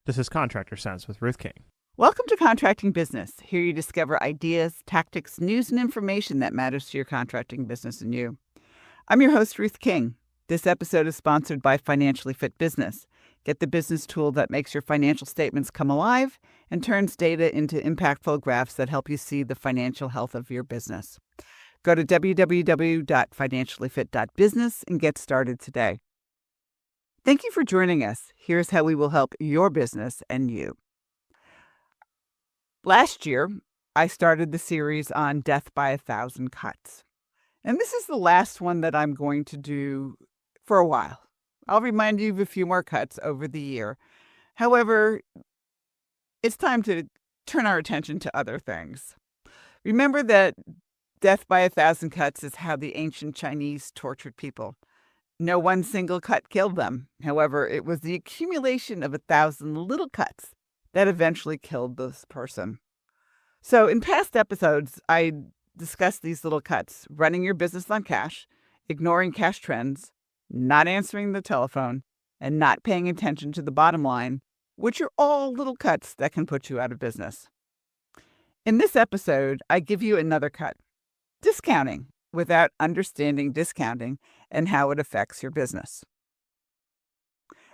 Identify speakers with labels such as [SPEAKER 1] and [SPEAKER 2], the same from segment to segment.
[SPEAKER 1] This is Contractor Sense with Ruth King.
[SPEAKER 2] Welcome to Contracting Business. Here you discover ideas, tactics, news, and information that matters to your contracting business and you. I'm your host, Ruth King. This episode is sponsored by Financially Fit Business. Get the business tool that makes your financial statements come alive and turns data into impactful graphs that help you see the financial health of your business. Go to www.financiallyfit.business and get started today. Thank you for joining us. Here's how we will help your business and you. Last year, I started the series on death by 1,000 cuts. And this is the last one that I'm going to do for a while. I'll remind you of a few more cuts over the year. However, it's time to turn our attention to other things. Remember that death by 1,000 cuts is how the ancient Chinese tortured people. No one single cut killed them. However, it was the accumulation of 1,000 little cuts that eventually killed this person. So in past episodes, I discussed these little cuts: running your business on cash, ignoring cash trends, not answering the telephone, and not paying attention to the bottom line, which are all little cuts that can put you out of business. In this episode, I give you another cut: discounting without understanding discounting and how it affects your business.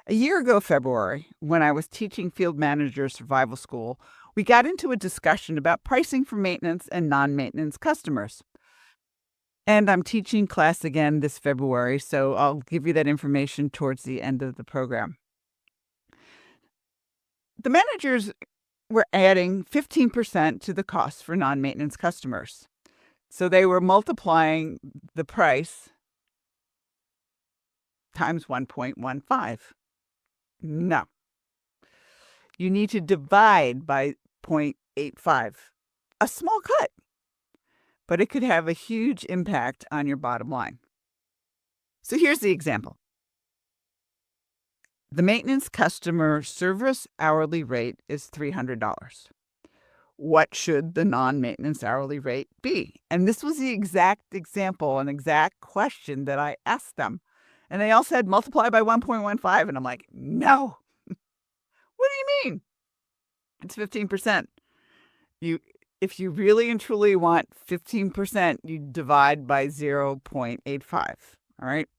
[SPEAKER 2] A year ago, February, when I was teaching Field Manager Survival School, we got into a discussion about pricing for maintenance and non-maintenance customers. And I'm teaching class again this February, so I'll give you that information towards the end of the program. The managers were adding 15% to the cost for non-maintenance customers. So they were multiplying the price times 1.15. No. You need to divide by 0.85. A small cut, but it could have a huge impact on your bottom line. So here's the example. The maintenance customer service hourly rate is $300. What should the non-maintenance hourly rate be? And this was the exact example, an exact question that I asked them. And they all said multiply by 1.15. And I'm like, no. What do you mean? It's 15%. If you really and truly want 15%, you divide by 0.85, all right?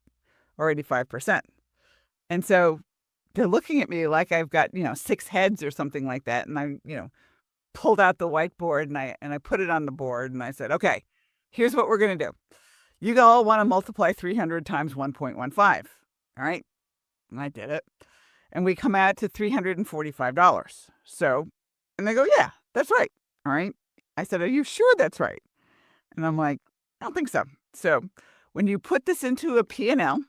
[SPEAKER 2] Or 85%. And so they're looking at me like I've got, 6 heads or something like that. And I, pulled out the whiteboard and I put it on the board and I said, okay, here's what we're going to do. You all want to multiply 300 times 1.15, all right? And I did it. And we come out to $345. So, and they go, yeah, that's right. All right. I said, are you sure that's right? And I'm like, I don't think so. So when you put this into a P&L,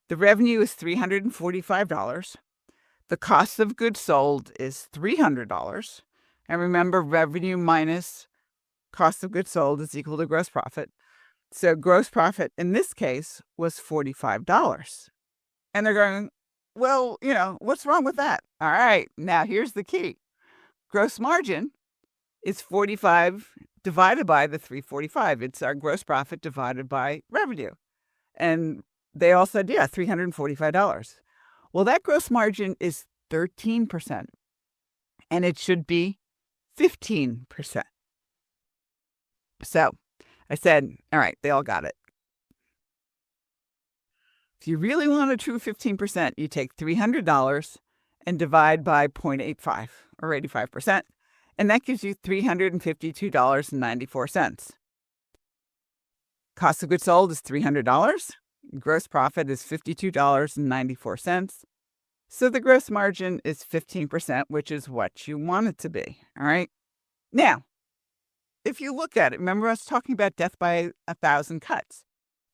[SPEAKER 2] the revenue is $345. The cost of goods sold is $300. And remember, revenue minus cost of goods sold is equal to gross profit. So gross profit in this case was $45. And they're going, well, what's wrong with that? All right, now here's the key. Gross margin is 45 divided by the 345. It's our gross profit divided by revenue. And they all said, yeah, $345. Well, that gross margin is 13%. And it should be 15%. So I said, all right, they all got it. If you really want a true 15%, you take $300 and divide by 0.85 or 85%. And that gives you $352.94. Cost of goods sold is $300. Gross profit is $52.94. So the gross margin is 15%, which is what you want it to be. All right. Now, if you look at it, remember us talking about death by 1,000 cuts.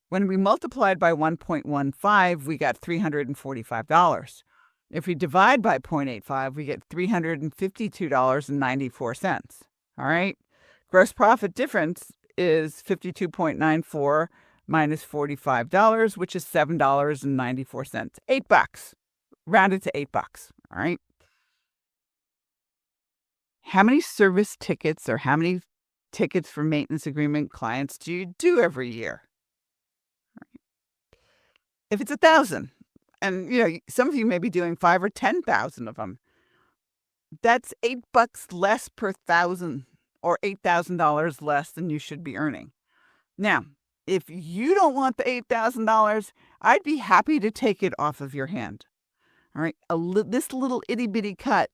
[SPEAKER 2] When we multiplied by 1.15, we got $345. If we divide by 0.85, we get $352.94. All right. Gross profit difference is $52.94 minus $45, which is $7.94. $8. Rounded to $8. All right. How many service tickets or how many tickets for maintenance agreement clients do you do every year? If it's 1,000, and some of you may be doing 5,000 or 10,000 of them, That's $8 less per thousand, or $8,000 less than you should be earning. Now, if you don't want the $8,000, I'd be happy to take it off of your hand. All right. This little itty bitty cut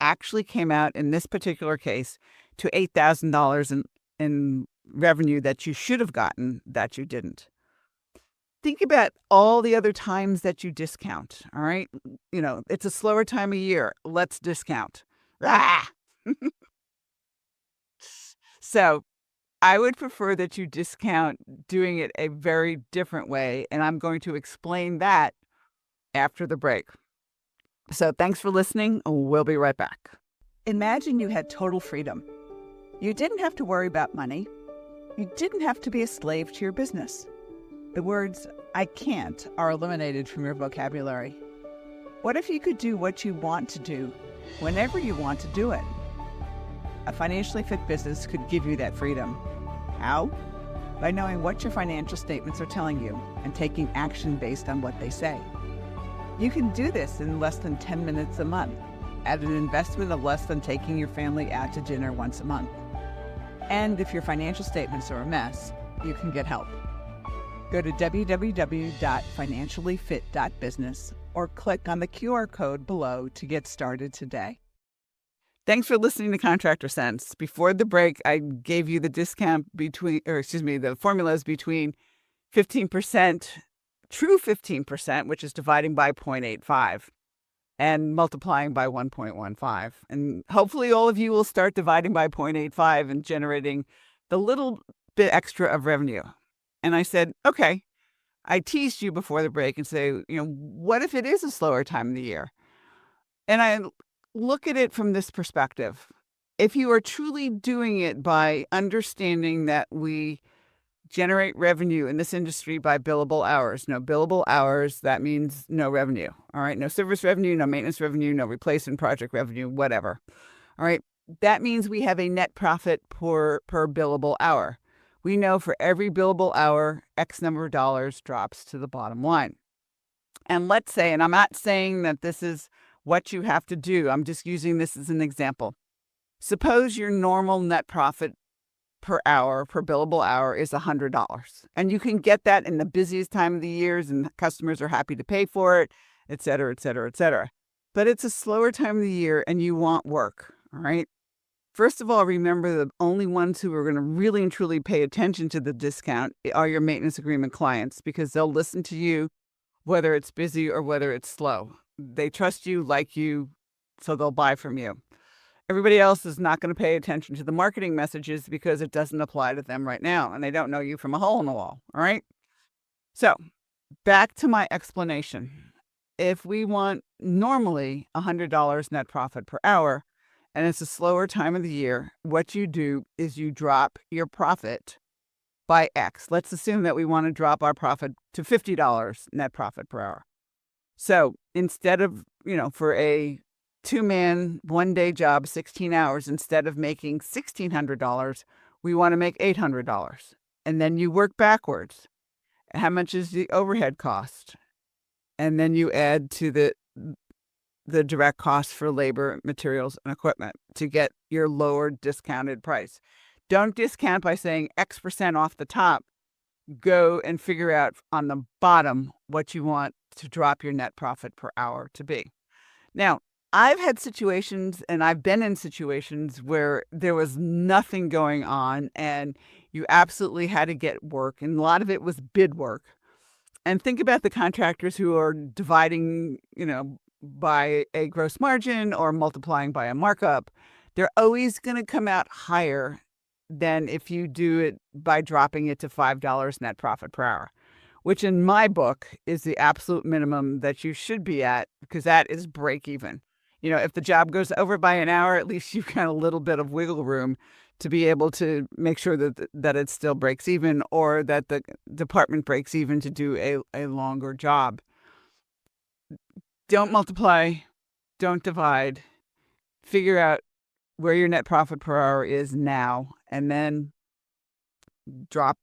[SPEAKER 2] actually came out in this particular case to $8,000 in revenue that you should have gotten that you didn't. Think about all the other times that you discount. All right. It's a slower time of year. Let's discount. Ah! So I would prefer that you discount doing it a very different way. And I'm going to explain that after the break. So thanks for listening. We'll be right back. Imagine you had total freedom. You didn't have to worry about money. You didn't have to be a slave to your business. The words, "I can't," are eliminated from your vocabulary. What if you could do what you want to do whenever you want to do it? A financially fit business could give you that freedom. How? By knowing what your financial statements are telling you and taking action based on what they say. You can do this in less than 10 minutes a month at an investment of less than taking your family out to dinner once a month. And if your financial statements are a mess, you can get help. Go to www.financiallyfit.business or click on the QR code below to get started today. Thanks for listening to Contractor Sense. Before the break, I gave you the the formulas between 15%, true 15%, which is dividing by 0.85, and multiplying by 1.15. And hopefully all of you will start dividing by 0.85 and generating the little bit extra of revenue. And I said, okay, I teased you before the break and say, what if it is a slower time of the year? And I look at it from this perspective. If you are truly doing it by understanding that we generate revenue in this industry by billable hours. No billable hours, that means no revenue. All right. No service revenue, no maintenance revenue, no replacement project revenue, whatever. All right. That means we have a net profit per billable hour. We know for every billable hour, X number of dollars drops to the bottom line. And let's say, and I'm not saying that this is what you have to do. I'm just using this as an example. Suppose your normal net profit per hour, per billable hour, is $100. And you can get that in the busiest time of the years, and customers are happy to pay for it, et cetera, et cetera, et cetera. But it's a slower time of the year and you want work, all right? First of all, remember the only ones who are going to really and truly pay attention to the discount are your maintenance agreement clients, because they'll listen to you whether it's busy or whether it's slow. They trust you, like you, so they'll buy from you. Everybody else is not going to pay attention to the marketing messages because it doesn't apply to them right now, and they don't know you from a hole in the wall, all right? So back to my explanation. If we want normally $100 net profit per hour, and it's a slower time of the year, what you do is you drop your profit by X. Let's assume that we want to drop our profit to $50 net profit per hour. So instead of, for a 2-man, 1-day job, 16 hours, instead of making $1,600, we want to make $800. And then you work backwards. How much is the overhead cost? And then you add to the direct costs for labor, materials, and equipment to get your lower discounted price. Don't discount by saying X% off the top. Go and figure out on the bottom what you want to drop your net profit per hour to be. Now, I've had situations, and I've been in situations where there was nothing going on and you absolutely had to get work. And a lot of it was bid work. And think about the contractors who are dividing, by a gross margin or multiplying by a markup. They're always going to come out higher than if you do it by dropping it to $5 net profit per hour, which in my book is the absolute minimum that you should be at, because that is break even. If the job goes over by an hour, at least you've got a little bit of wiggle room to be able to make sure that it still breaks even, or that the department breaks even to do a longer job. Don't multiply, don't divide, figure out where your net profit per hour is now, and then drop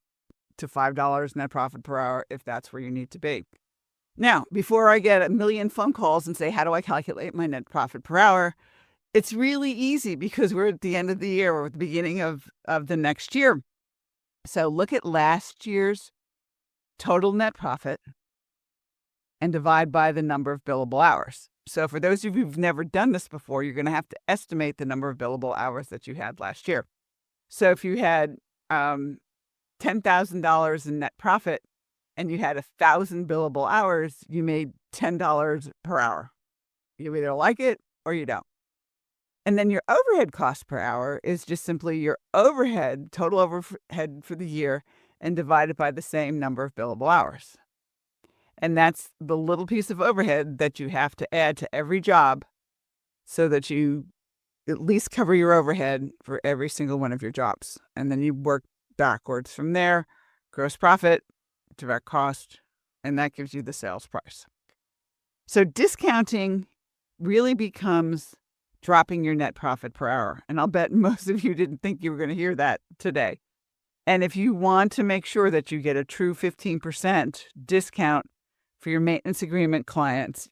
[SPEAKER 2] to $5 net profit per hour if that's where you need to be. Now, before I get a million phone calls and say, how do I calculate my net profit per hour? It's really easy because we're at the end of the year or at the beginning of the next year. So look at last year's total net profit and divide by the number of billable hours. So for those of you who've never done this before, you're going to have to estimate the number of billable hours that you had last year. So if you had $10,000 in net profit and you had 1,000 billable hours, you made $10 per hour. You either like it or you don't. And then your overhead cost per hour is just simply your overhead, total overhead for the year, and divided by the same number of billable hours. And that's the little piece of overhead that you have to add to every job so that you at least cover your overhead for every single one of your jobs. And then you work backwards from there, gross profit, direct cost, and that gives you the sales price. So discounting really becomes dropping your net profit per hour. And I'll bet most of you didn't think you were going to hear that today. And if you want to make sure that you get a true 15% discount for your maintenance agreement clients,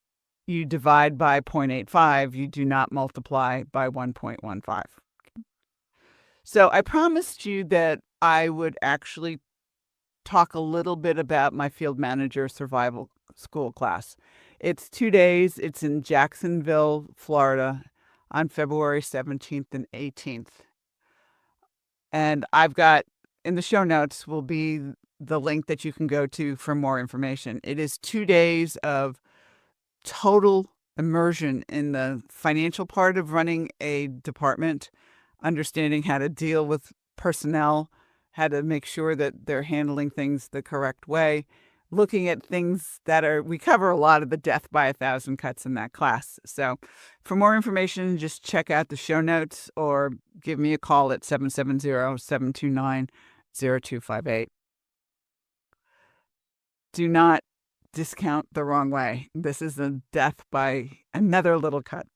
[SPEAKER 2] you divide by 0.85. You do not multiply by 1.15. So I promised you that I would actually talk a little bit about my field manager survival school class. It's 2 days. It's in Jacksonville, Florida, on February 17th and 18th. And I've got, in the show notes will be the link that you can go to for more information. It is 2 days of total immersion in the financial part of running a department, understanding how to deal with personnel, how to make sure that they're handling things the correct way, looking at things that we cover a lot of the death by 1,000 cuts in that class. So for more information, just check out the show notes or give me a call at 770-729-0258. Do not discount the wrong way. This is a death by another little cut.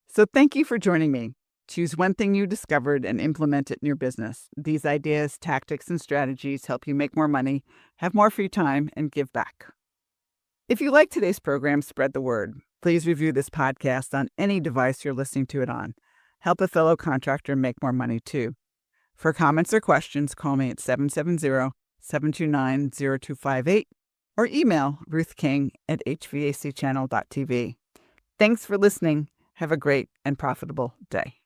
[SPEAKER 2] So thank you for joining me. Choose one thing you discovered and implement it in your business. These ideas, tactics, and strategies help you make more money, have more free time, and give back. If you like today's program, spread the word. Please review this podcast on any device you're listening to it on. Help a fellow contractor make more money too. For comments or questions, call me at 770-729-0258 or email Ruth King at hvacchannel.tv. Thanks for listening. Have a great and profitable day.